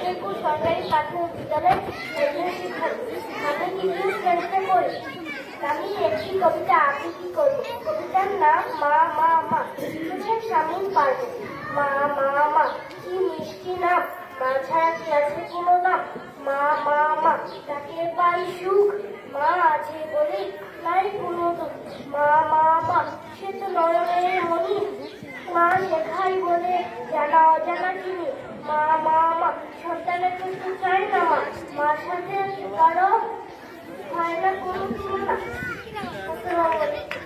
শেরপুর সরকারি প্রাথমিক বিদ্যালয়ের একজন শিক্ষার্থী। আমি তৃতীয় শ্রেণীতে পড়ি। আমি একটি কবিতা আবৃত্তি করব। কবিতার নাম মা মা মা। লিখেছেন শামীম পারভেজ। মা মা মা কি মিষ্টি নাম, মা ছাড়া কি আছে কোনো নাম। মা মা মা তাকে পাই সুখ, মা আছে বলে নাই কোনো দুঃখ। মা মা মা সে তো নয়নের মণি, মা শেখাই বলে জানা অজানা চিনি। মা মা মা সন্তানের কিন্তু চাই না মা, মার সাথে কারো হয় না কোনো তুলনা। আসসালামু আলাইকুম।